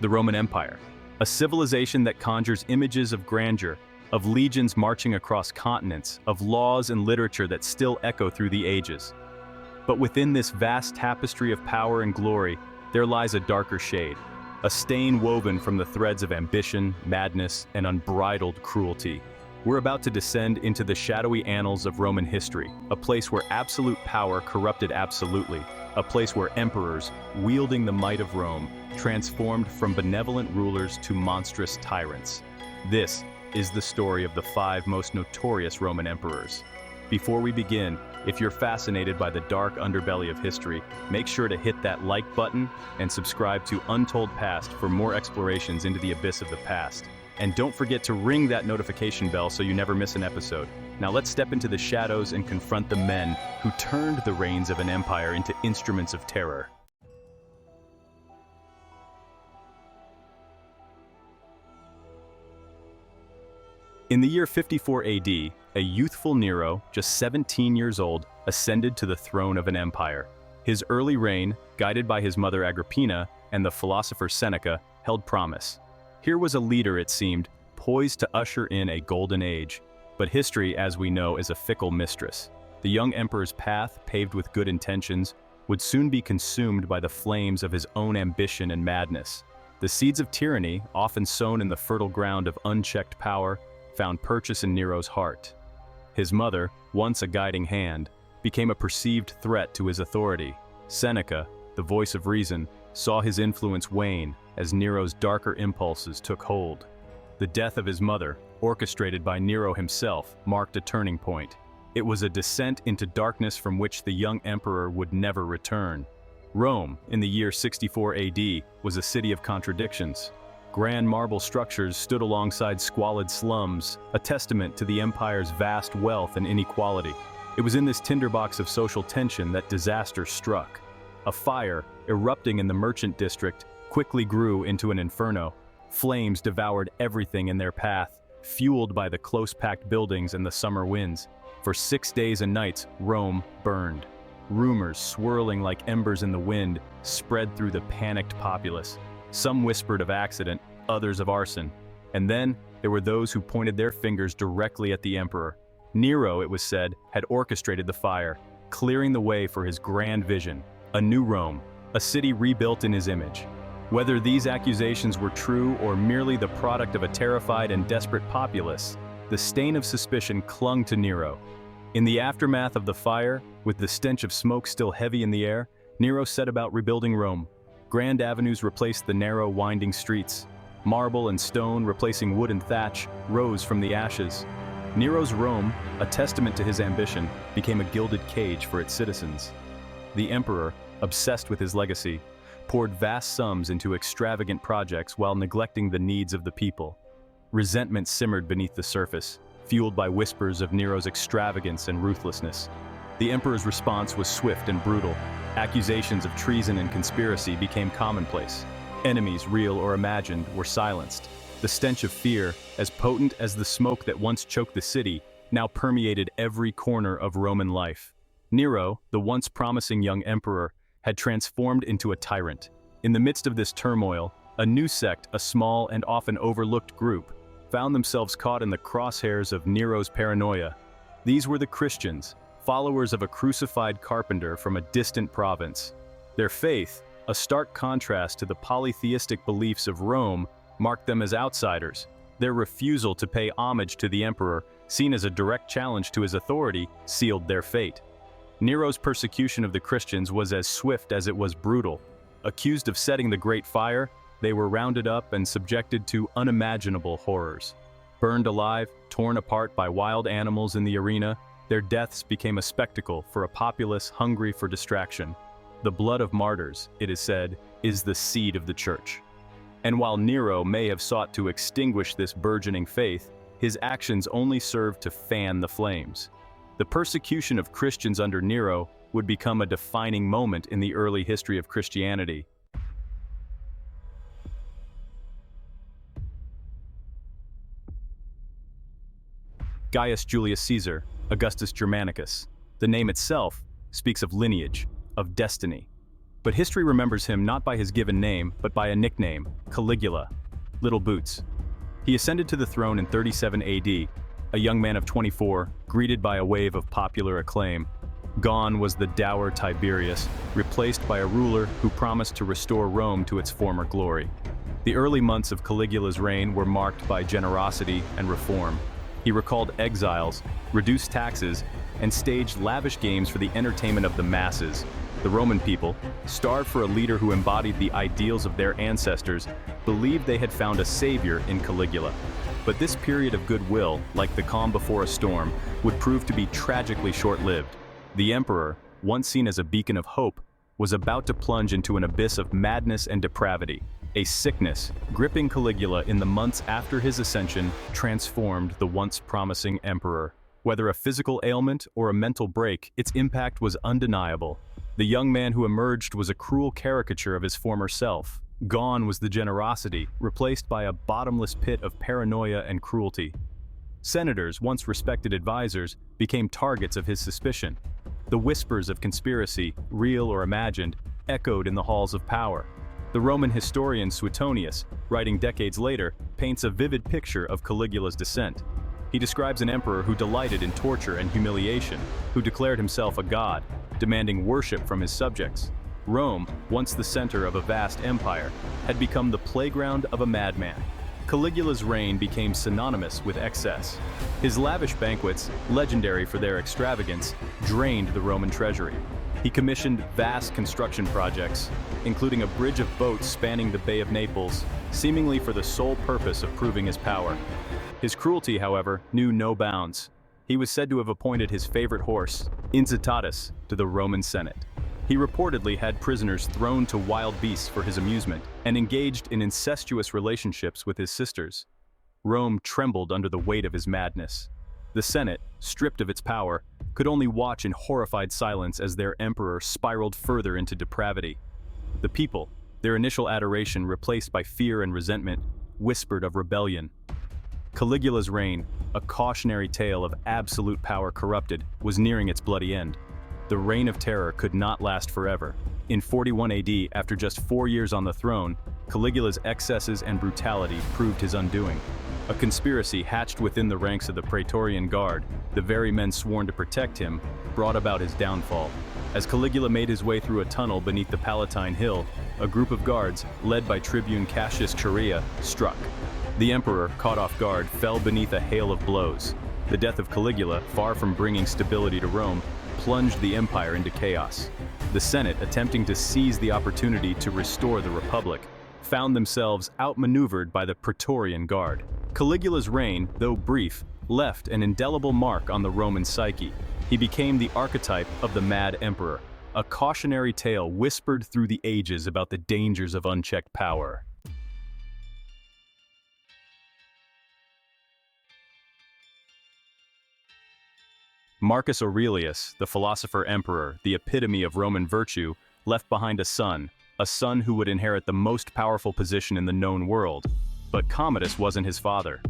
the Roman Empire, a civilization that conjures images of grandeur, of legions marching across continents, of laws and literature that still echo through the ages. But within this vast tapestry of power and glory, there lies a darker shade, a stain woven from the threads of ambition, madness, and unbridled cruelty. We're about to descend into the shadowy annals of Roman history, a place where absolute power corrupted absolutely, a place where emperors, wielding the might of Rome, transformed from benevolent rulers to monstrous tyrants. This is the story of the 5 most notorious Roman emperors. Before we begin, if you're fascinated by the dark underbelly of history, make sure to hit that like button and subscribe to Untold Past for more explorations into the abyss of the past. And don't forget to ring that notification bell so you never miss an episode. Now let's step into the shadows and confront the men who turned the reins of an empire into instruments of terror. In the year 54 AD, a youthful Nero, just 17 years old, ascended to the throne of an empire. His early reign, guided by his mother Agrippina and the philosopher Seneca, held promise. Here was a leader, it seemed, poised to usher in a golden age. But history, as we know, is a fickle mistress. The young emperor's path, paved with good intentions, would soon be consumed by the flames of his own ambition and madness. The seeds of tyranny, often sown in the fertile ground of unchecked power, found purchase in Nero's heart. His mother, once a guiding hand, became a perceived threat to his authority. Seneca, the voice of reason, saw his influence wane as Nero's darker impulses took hold. The death of his mother, orchestrated by Nero himself, marked a turning point. It was a descent into darkness from which the young emperor would never return. Rome, in the year 64 AD, was a city of contradictions. Grand marble structures stood alongside squalid slums, a testament to the empire's vast wealth and inequality. It was in this tinderbox of social tension that disaster struck. A fire, erupting in the merchant district, quickly grew into an inferno. Flames devoured everything in their path, fueled by the close-packed buildings and the summer winds. For 6 days and nights, Rome burned. Rumors, swirling like embers in the wind, spread through the panicked populace. Some whispered of accident, others of arson. And then, there were those who pointed their fingers directly at the emperor. Nero, it was said, had orchestrated the fire, clearing the way for his grand vision, a new Rome, a city rebuilt in his image. Whether these accusations were true or merely the product of a terrified and desperate populace, the stain of suspicion clung to Nero. In the aftermath of the fire, with the stench of smoke still heavy in the air, Nero set about rebuilding Rome. Grand avenues replaced the narrow, winding streets. Marble and stone, replacing wood and thatch, rose from the ashes. Nero's Rome, a testament to his ambition, became a gilded cage for its citizens. The emperor, obsessed with his legacy, poured vast sums into extravagant projects while neglecting the needs of the people. Resentment simmered beneath the surface, fueled by whispers of Nero's extravagance and ruthlessness. The emperor's response was swift and brutal. Accusations of treason and conspiracy became commonplace. Enemies, real or imagined, were silenced. The stench of fear, as potent as the smoke that once choked the city, now permeated every corner of Roman life. Nero, the once promising young emperor, had transformed into a tyrant. In the midst of this turmoil, a new sect, a small and often overlooked group, found themselves caught in the crosshairs of Nero's paranoia. These were the Christians, followers of a crucified carpenter from a distant province. Their faith, a stark contrast to the polytheistic beliefs of Rome, marked them as outsiders. Their refusal to pay homage to the emperor, seen as a direct challenge to his authority, sealed their fate. Nero's persecution of the Christians was as swift as it was brutal. Accused of setting the Great Fire, they were rounded up and subjected to unimaginable horrors. Burned alive, torn apart by wild animals in the arena, their deaths became a spectacle for a populace hungry for distraction. The blood of martyrs, it is said, is the seed of the church. And while Nero may have sought to extinguish this burgeoning faith, his actions only served to fan the flames. The persecution of Christians under Nero would become a defining moment in the early history of Christianity. Gaius Julius Caesar, Augustus Germanicus. The name itself speaks of lineage, of destiny. But history remembers him not by his given name, but by a nickname, Caligula, Little Boots. He ascended to the throne in 37 AD, a young man of 24, greeted by a wave of popular acclaim. Gone was the dour Tiberius, replaced by a ruler who promised to restore Rome to its former glory. The early months of Caligula's reign were marked by generosity and reform. He recalled exiles, reduced taxes, and staged lavish games for the entertainment of the masses. The Roman people, starved for a leader who embodied the ideals of their ancestors, believed they had found a savior in Caligula. But this period of goodwill, like the calm before a storm, would prove to be tragically short-lived. The emperor, once seen as a beacon of hope, was about to plunge into an abyss of madness and depravity. A sickness, gripping Caligula in the months after his ascension, transformed the once promising emperor. Whether a physical ailment or a mental break, its impact was undeniable. The young man who emerged was a cruel caricature of his former self. Gone was the generosity, replaced by a bottomless pit of paranoia and cruelty. Senators, once respected advisors, became targets of his suspicion. The whispers of conspiracy, real or imagined, echoed in the halls of power. The Roman historian Suetonius, writing decades later, paints a vivid picture of Caligula's descent. He describes an emperor who delighted in torture and humiliation, who declared himself a god, demanding worship from his subjects. Rome, once the center of a vast empire, had become the playground of a madman. Caligula's reign became synonymous with excess. His lavish banquets, legendary for their extravagance, drained the Roman treasury. He commissioned vast construction projects, including a bridge of boats spanning the Bay of Naples, seemingly for the sole purpose of proving his power. His cruelty, however, knew no bounds. He was said to have appointed his favorite horse, Incitatus, to the Roman Senate. He reportedly had prisoners thrown to wild beasts for his amusement and engaged in incestuous relationships with his sisters. Rome trembled under the weight of his madness. The Senate, stripped of its power, could only watch in horrified silence as their emperor spiraled further into depravity. The people, their initial adoration replaced by fear and resentment, whispered of rebellion. Caligula's reign, a cautionary tale of absolute power corrupted, was nearing its bloody end. The reign of terror could not last forever. In 41 AD, after just 4 years on the throne, Caligula's excesses and brutality proved his undoing. A conspiracy hatched within the ranks of the Praetorian Guard, the very men sworn to protect him, brought about his downfall. As Caligula made his way through a tunnel beneath the Palatine Hill, a group of guards, led by Tribune Cassius Chaerea, struck. The emperor, caught off guard, fell beneath a hail of blows. The death of Caligula, far from bringing stability to Rome, plunged the empire into chaos. The Senate, attempting to seize the opportunity to restore the Republic, found themselves outmaneuvered by the Praetorian Guard. Caligula's reign, though brief, left an indelible mark on the Roman psyche. He became the archetype of the mad emperor, a cautionary tale whispered through the ages about the dangers of unchecked power. Marcus Aurelius, the philosopher-emperor, the epitome of Roman virtue, left behind a son who would inherit the most powerful position in the known world. But Commodus wasn't his father.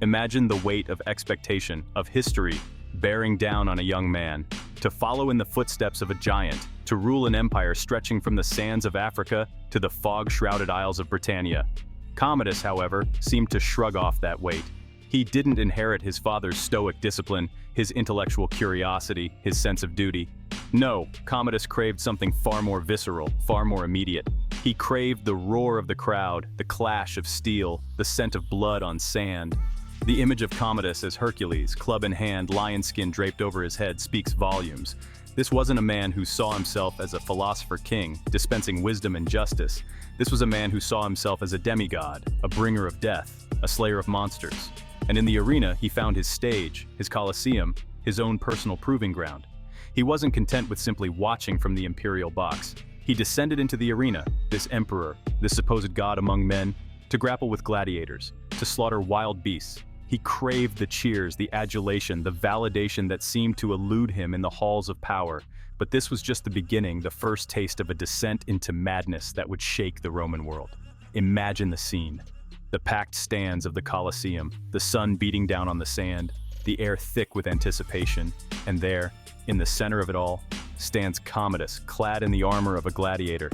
Imagine the weight of expectation, of history, bearing down on a young man, to follow in the footsteps of a giant, to rule an empire stretching from the sands of Africa to the fog-shrouded Isles of Britannia. Commodus, however, seemed to shrug off that weight. He didn't inherit his father's stoic discipline, his intellectual curiosity, his sense of duty. No, Commodus craved something far more visceral, far more immediate. He craved the roar of the crowd, the clash of steel, the scent of blood on sand. The image of Commodus as Hercules, club in hand, lion skin draped over his head, speaks volumes. This wasn't a man who saw himself as a philosopher king, dispensing wisdom and justice. This was a man who saw himself as a demigod, a bringer of death, a slayer of monsters. And in the arena, he found his stage, his Colosseum, his own personal proving ground. He wasn't content with simply watching from the imperial box. He descended into the arena, this emperor, this supposed god among men, to grapple with gladiators, to slaughter wild beasts. He craved the cheers, the adulation, the validation that seemed to elude him in the halls of power. But this was just the beginning, the first taste of a descent into madness that would shake the Roman world. Imagine the scene. The packed stands of the Colosseum, the sun beating down on the sand, the air thick with anticipation, and there, in the center of it all, stands Commodus, clad in the armor of a gladiator.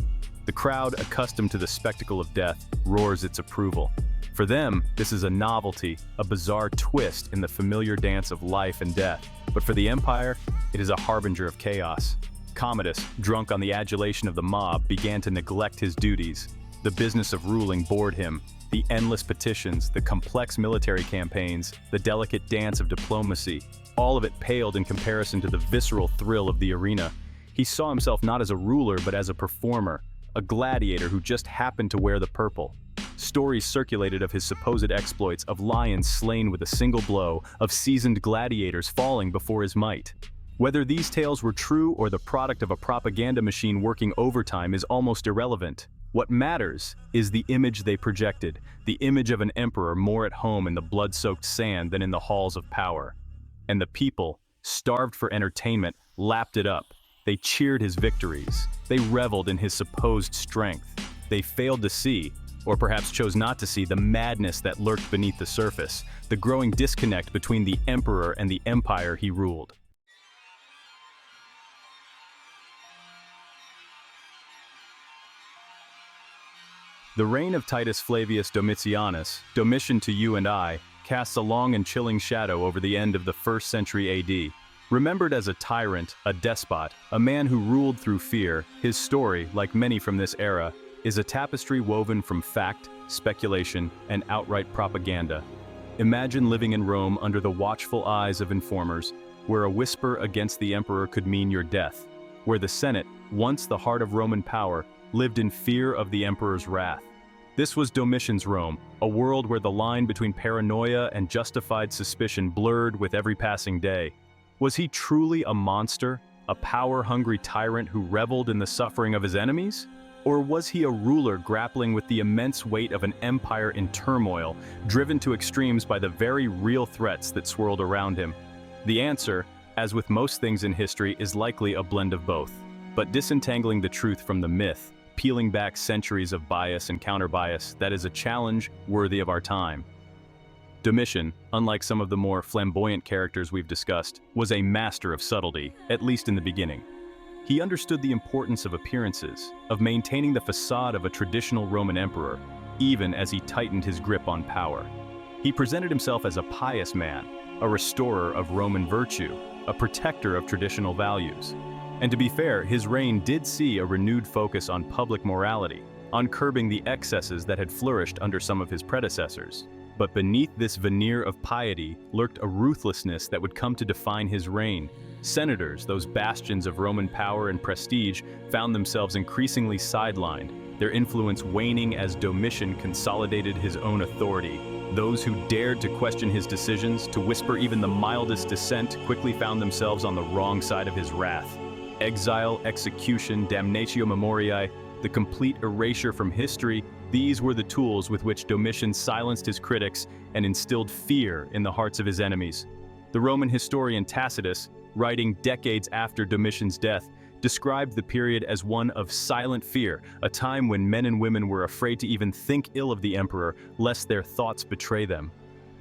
The crowd, accustomed to the spectacle of death, roars its approval. For them, this is a novelty, a bizarre twist in the familiar dance of life and death. But for the empire, it is a harbinger of chaos. Commodus, drunk on the adulation of the mob, began to neglect his duties. The business of ruling bored him. The endless petitions, the complex military campaigns, the delicate dance of diplomacy, all of it paled in comparison to the visceral thrill of the arena. He saw himself not as a ruler but as a performer, a gladiator who just happened to wear the purple. Stories circulated of his supposed exploits, of lions slain with a single blow, of seasoned gladiators falling before his might. Whether these tales were true or the product of a propaganda machine working overtime is almost irrelevant. What matters is the image they projected, the image of an emperor more at home in the blood-soaked sand than in the halls of power. And the people, starved for entertainment, lapped it up. They cheered his victories. They reveled in his supposed strength. They failed to see, or perhaps chose not to see, the madness that lurked beneath the surface, the growing disconnect between the emperor and the empire he ruled. The reign of Titus Flavius Domitianus, Domitian to you and I, casts a long and chilling shadow over the end of the 1st century AD. Remembered as a tyrant, a despot, a man who ruled through fear, his story, like many from this era, is a tapestry woven from fact, speculation, and outright propaganda. Imagine living in Rome under the watchful eyes of informers, where a whisper against the emperor could mean your death, where the Senate, once the heart of Roman power, lived in fear of the emperor's wrath. This was Domitian's Rome, a world where the line between paranoia and justified suspicion blurred with every passing day. Was he truly a monster, a power-hungry tyrant who reveled in the suffering of his enemies? Or was he a ruler grappling with the immense weight of an empire in turmoil, driven to extremes by the very real threats that swirled around him? The answer, as with most things in history, is likely a blend of both. But disentangling the truth from the myth, peeling back centuries of bias and counter-bias, that is a challenge worthy of our time. Domitian, unlike some of the more flamboyant characters we've discussed, was a master of subtlety, at least in the beginning. He understood the importance of appearances, of maintaining the facade of a traditional Roman emperor, even as he tightened his grip on power. He presented himself as a pious man, a restorer of Roman virtue, a protector of traditional values. And to be fair, his reign did see a renewed focus on public morality, on curbing the excesses that had flourished under some of his predecessors. But beneath this veneer of piety lurked a ruthlessness that would come to define his reign. Senators, those bastions of Roman power and prestige, found themselves increasingly sidelined, their influence waning as Domitian consolidated his own authority. Those who dared to question his decisions, to whisper even the mildest dissent, quickly found themselves on the wrong side of his wrath. Exile, execution, damnatio memoriae, the complete erasure from history, these were the tools with which Domitian silenced his critics and instilled fear in the hearts of his enemies. The Roman historian Tacitus, writing decades after Domitian's death, described the period as one of silent fear, a time when men and women were afraid to even think ill of the emperor, lest their thoughts betray them.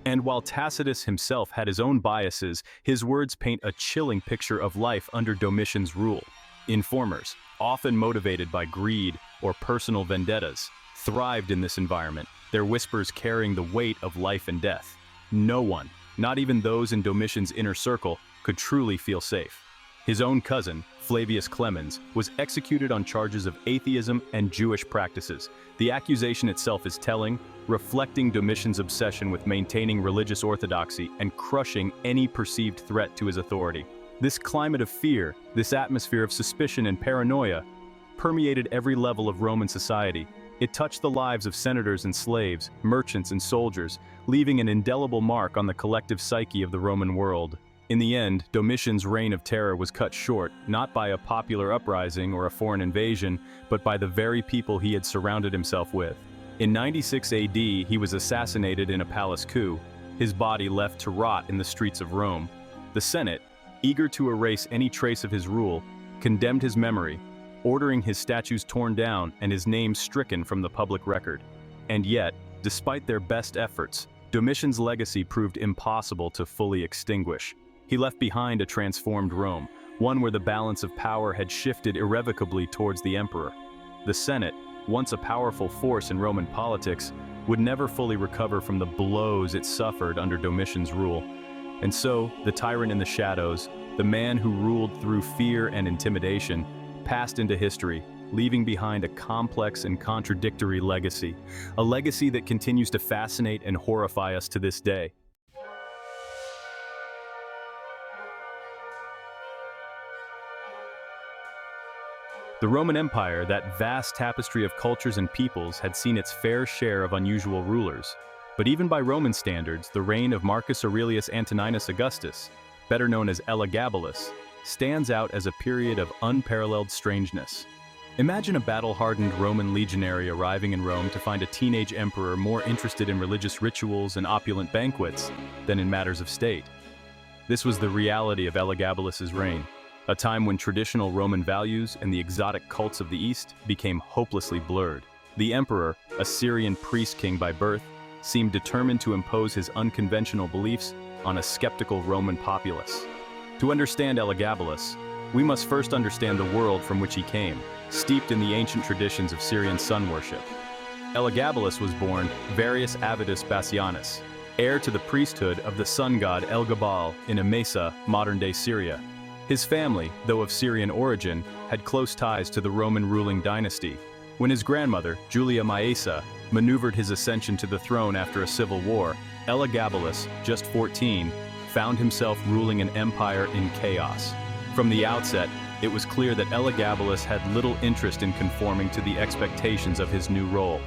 And while Tacitus himself had his own biases, his words paint a chilling picture of life under Domitian's rule. Informers, often motivated by greed or personal vendettas, thrived in this environment, their whispers carrying the weight of life and death. No one, not even those in Domitian's inner circle, could truly feel safe. His own cousin, Flavius Clemens, was executed on charges of atheism and Jewish practices. The accusation itself is telling, reflecting Domitian's obsession with maintaining religious orthodoxy and crushing any perceived threat to his authority. This climate of fear, this atmosphere of suspicion and paranoia, permeated every level of Roman society. It touched the lives of senators and slaves, merchants and soldiers, leaving an indelible mark on the collective psyche of the Roman world. In the end, Domitian's reign of terror was cut short, not by a popular uprising or a foreign invasion, but by the very people he had surrounded himself with. In 96 AD, he was assassinated in a palace coup, his body left to rot in the streets of Rome. The Senate, eager to erase any trace of his rule, condemned his memory, ordering his statues torn down and his name stricken from the public record. And yet, despite their best efforts, Domitian's legacy proved impossible to fully extinguish. He left behind a transformed Rome, one where the balance of power had shifted irrevocably towards the emperor. The Senate, once a powerful force in Roman politics, would never fully recover from the blows it suffered under Domitian's rule. And so, the tyrant in the shadows, the man who ruled through fear and intimidation, passed into history, leaving behind a complex and contradictory legacy, a legacy that continues to fascinate and horrify us to this day. The Roman Empire, that vast tapestry of cultures and peoples, had seen its fair share of unusual rulers. But even by Roman standards, the reign of Marcus Aurelius Antoninus Augustus, better known as Elagabalus, stands out as a period of unparalleled strangeness. Imagine a battle-hardened Roman legionary arriving in Rome to find a teenage emperor more interested in religious rituals and opulent banquets than in matters of state. This was the reality of Elagabalus's reign, a time when traditional Roman values and the exotic cults of the East became hopelessly blurred. The emperor, a Syrian priest-king by birth, seemed determined to impose his unconventional beliefs on a skeptical Roman populace. To understand Elagabalus, we must first understand the world from which he came, steeped in the ancient traditions of Syrian sun worship. Elagabalus was born Varius Avitus Bassianus, heir to the priesthood of the sun god Elagabal in Emesa, modern-day Syria. His family, though of Syrian origin, had close ties to the Roman ruling dynasty. When his grandmother, Julia Maesa, maneuvered his ascension to the throne after a civil war, Elagabalus, just 14, found himself ruling an empire in chaos. From the outset, it was clear that Elagabalus had little interest in conforming to the expectations of his new role.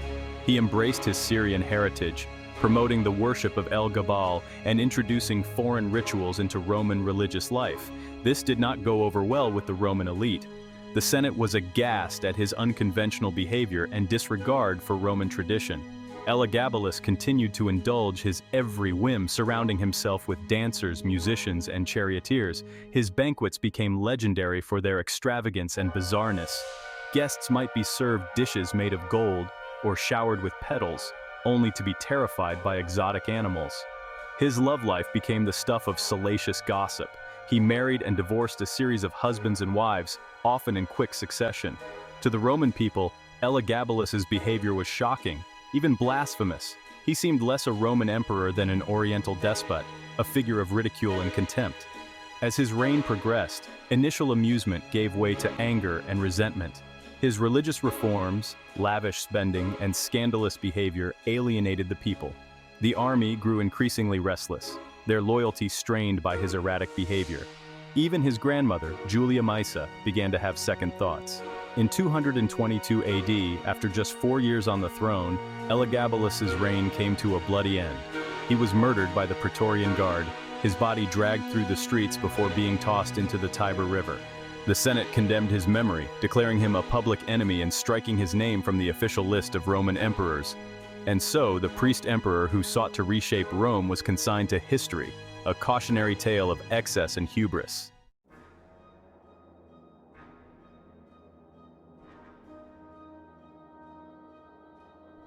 He embraced his Syrian heritage, promoting the worship of El-Gabal and introducing foreign rituals into Roman religious life. This did not go over well with the Roman elite. The Senate was aghast at his unconventional behavior and disregard for Roman tradition. Elagabalus continued to indulge his every whim, surrounding himself with dancers, musicians, and charioteers. His banquets became legendary for their extravagance and bizarreness. Guests might be served dishes made of gold or showered with petals, only to be terrified by exotic animals. His love life became the stuff of salacious gossip. He married and divorced a series of husbands and wives, often in quick succession. To the Roman people, Elagabalus's behavior was shocking, even blasphemous. He seemed less a Roman emperor than an Oriental despot, a figure of ridicule and contempt. As his reign progressed, initial amusement gave way to anger and resentment. His religious reforms, lavish spending, and scandalous behavior alienated the people. The army grew increasingly restless, their loyalty strained by his erratic behavior. Even his grandmother, Julia Maesa, began to have second thoughts. In 222 AD, after just 4 years on the throne, Elagabalus's reign came to a bloody end. He was murdered by the Praetorian Guard, his body dragged through the streets before being tossed into the Tiber River. The Senate condemned his memory, declaring him a public enemy and striking his name from the official list of Roman emperors. And so, the priest-emperor who sought to reshape Rome was consigned to history, a cautionary tale of excess and hubris.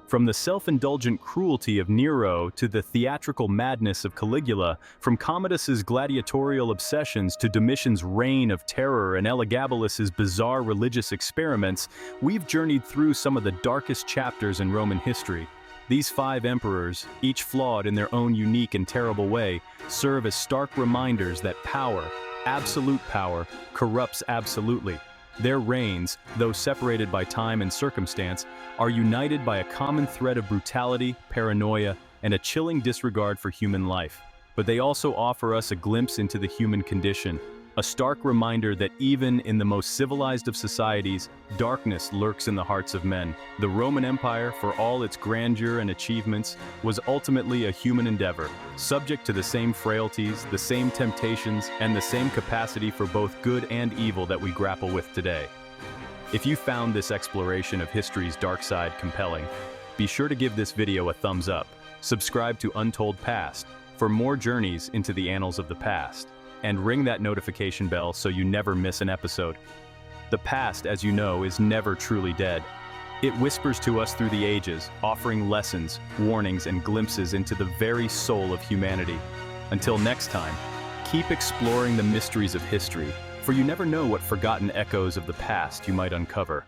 From the self-indulgent cruelty of Nero to the theatrical madness of Caligula, from Commodus's gladiatorial obsessions to Domitian's reign of terror and Elagabalus's bizarre religious experiments, we've journeyed through some of the darkest chapters in Roman history. These 5 emperors, each flawed in their own unique and terrible way, serve as stark reminders that power, absolute power, corrupts absolutely. Their reigns, though separated by time and circumstance, are united by a common thread of brutality, paranoia, and a chilling disregard for human life. But they also offer us a glimpse into the human condition, a stark reminder that even in the most civilized of societies, darkness lurks in the hearts of men. The Roman Empire, for all its grandeur and achievements, was ultimately a human endeavor, subject to the same frailties, the same temptations, and the same capacity for both good and evil that we grapple with today. If you found this exploration of history's dark side compelling, be sure to give this video a thumbs up, subscribe to Untold Past for more journeys into the annals of the past, and ring that notification bell so you never miss an episode. The past, as you know, is never truly dead. It whispers to us through the ages, offering lessons, warnings, and glimpses into the very soul of humanity. Until next time, keep exploring the mysteries of history, for you never know what forgotten echoes of the past you might uncover.